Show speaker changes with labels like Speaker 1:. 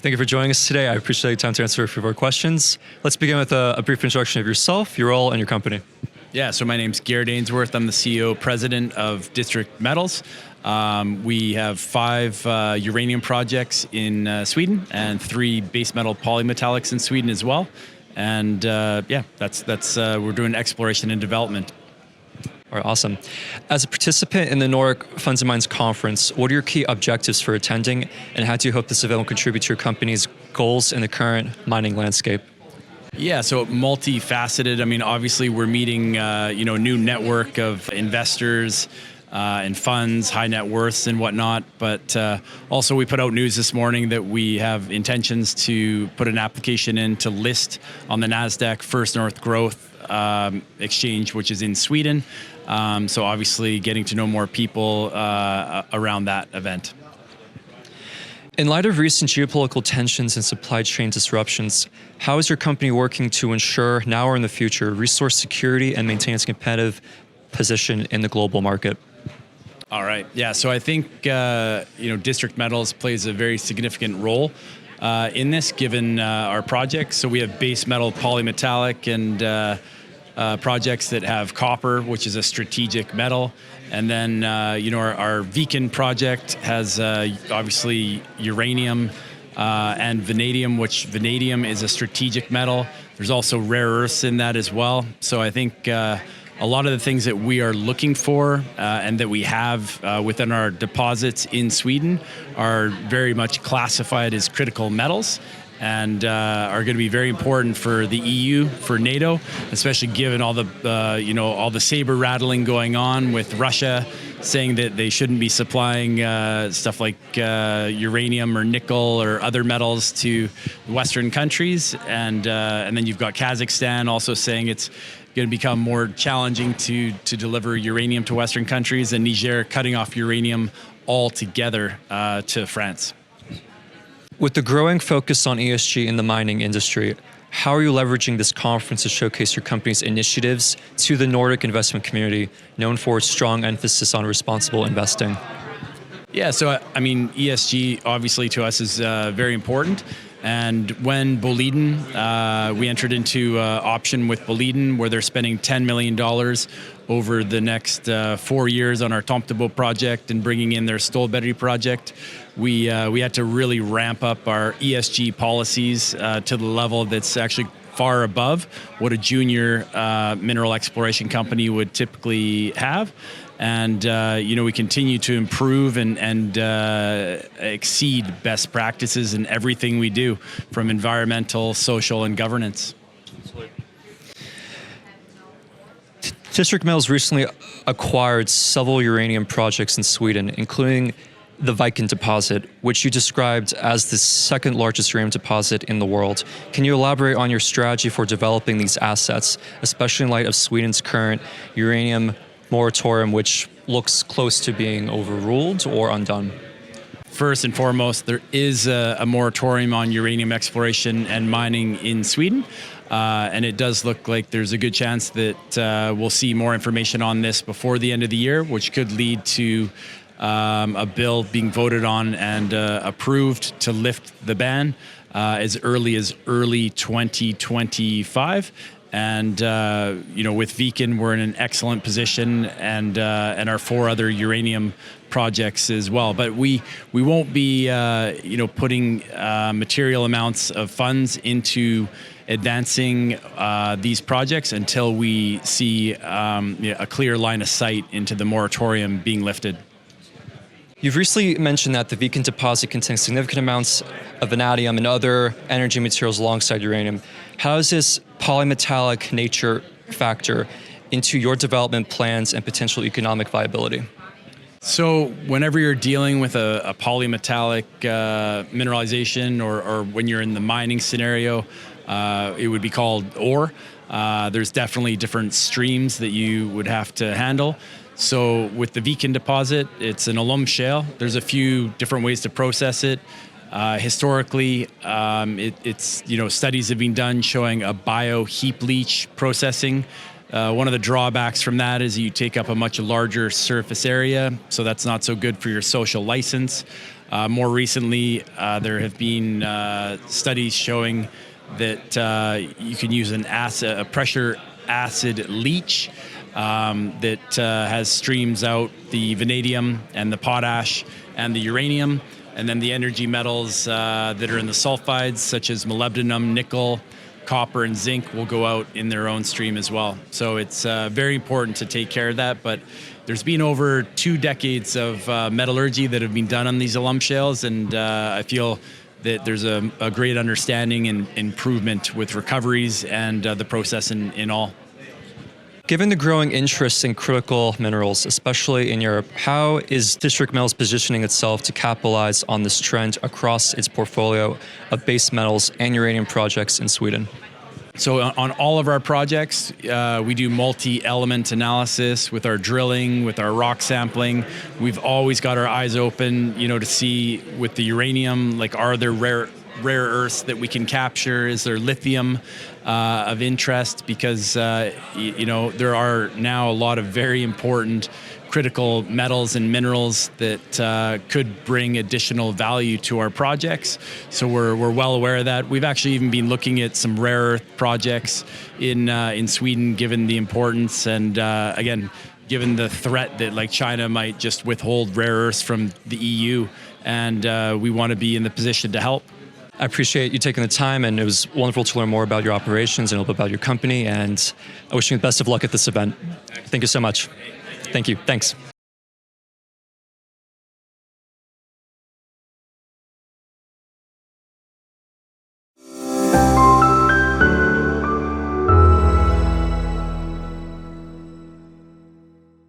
Speaker 1: Thank you for joining us today. I appreciate the time to answer a few of our questions. Let's begin with a brief introduction of yourself, your role, and your company.
Speaker 2: Yeah, so my name's Garrett Ainsworth. I'm the CEO, president of District Metals. We have 5 uranium projects in Sweden and 3 base metal polymetallics in Sweden as well. And that's we're doing exploration and development.
Speaker 1: All right, awesome. As a participant in the Nordic Funds Mines conference, what are your key objectives for attending, and how do you hope this event will contribute to your company's goals in the current mining landscape?
Speaker 2: Yeah, so multifaceted. I mean, obviously, we're meeting a new network of investors and funds, high net worths and whatnot. But also, we put out news this morning that we have intentions to put an application in to list on the Nasdaq First North Growth exchange, which is in Sweden. So obviously, getting to know more people around that event.
Speaker 1: In light of recent geopolitical tensions and supply chain disruptions, how is your company working to ensure, now or in the future, resource security and maintain its competitive position in the global market?
Speaker 2: All right. Yeah. So I think District Metals plays a very significant role in this, given our projects. So we have base metal, polymetallic, and projects that have copper, which is a strategic metal. And then, our Viken project has obviously uranium and vanadium, which vanadium is a strategic metal. There's also rare earths in that as well. So I think a lot of the things that we are looking for and that we have within our deposits in Sweden are very much classified as critical metals, and are going to be very important for the EU, for NATO, especially given all the saber rattling going on with Russia saying that they shouldn't be supplying stuff like uranium or nickel or other metals to Western countries, and then you've got Kazakhstan also saying it's going to become more challenging to deliver uranium to Western countries, and Niger cutting off uranium altogether to France.
Speaker 1: With the growing focus on ESG in the mining industry, how are you leveraging this conference to showcase your company's initiatives to the Nordic investment community, known for its strong emphasis on responsible investing?
Speaker 2: Yeah, so I mean, ESG obviously to us is very important. And when Boliden, we entered into an option with Boliden where they're spending $10 million over the next 4 years on our Tomtebo project and bringing in their Stålberg project. We had to really ramp up our ESG policies to the level that's actually far above what a junior mineral exploration company would typically have. And, we continue to improve and exceed best practices in everything we do, from environmental, social, and governance.
Speaker 1: District Metals recently acquired several uranium projects in Sweden, including the Viken Deposit, which you described as the second largest uranium deposit in the world. Can you elaborate on your strategy for developing these assets, especially in light of Sweden's current uranium moratorium, which looks close to being overruled or undone?
Speaker 2: First and foremost, there is a moratorium on uranium exploration and mining in Sweden. And it does look like there's a good chance that we'll see more information on this before the end of the year, which could lead to a bill being voted on and approved to lift the ban as early 2025. And, with Viken, we're in an excellent position, and our 4 other uranium projects as well. But we won't be, putting material amounts of funds into advancing these projects until we see a clear line of sight into the moratorium being lifted.
Speaker 1: You've recently mentioned that the Viken deposit contains significant amounts of vanadium and other energy materials alongside uranium. How does this polymetallic nature factor into your development plans and potential economic viability?
Speaker 2: So whenever you're dealing with a polymetallic mineralization or when you're in the mining scenario, it would be called ore. There's definitely different streams that you would have to handle. So with the Viken deposit, it's an alum shale. There's a few different ways to process it. Historically, it's studies have been done showing a bio heap leach processing. One of the drawbacks from that is you take up a much larger surface area, so that's not so good for your social license. More recently, there have been studies showing that you can use a pressure acid leach that has streams out the vanadium and the potash and the uranium, and then the energy metals that are in the sulfides, such as molybdenum, nickel, copper, and zinc, will go out in their own stream as well. So it's very important to take care of that. But there's been over 2 decades of metallurgy that have been done on these alum shales, and I feel that there's a great understanding and improvement with recoveries and the process in all.
Speaker 1: Given the growing interest in critical minerals, especially in Europe, how is District Metals positioning itself to capitalize on this trend across its portfolio of base metals and uranium projects in Sweden?
Speaker 2: So on all of our projects, we do multi-element analysis with our drilling, with our rock sampling. We've always got our eyes open, to see with the uranium, like, are there rare earths that we can capture? Is there lithium of interest? Because, there are now a lot of very important critical metals and minerals that could bring additional value to our projects. So we're well aware of that. We've actually even been looking at some rare earth projects in Sweden, given the importance and, again, given the threat that, like, China might just withhold rare earths from the EU, and we want to be in the position to help.
Speaker 1: I appreciate you taking the time, and it was wonderful to learn more about your operations and a little bit about your company, and I wish you the best of luck at this event. Thank you so much. Thank you. Thanks.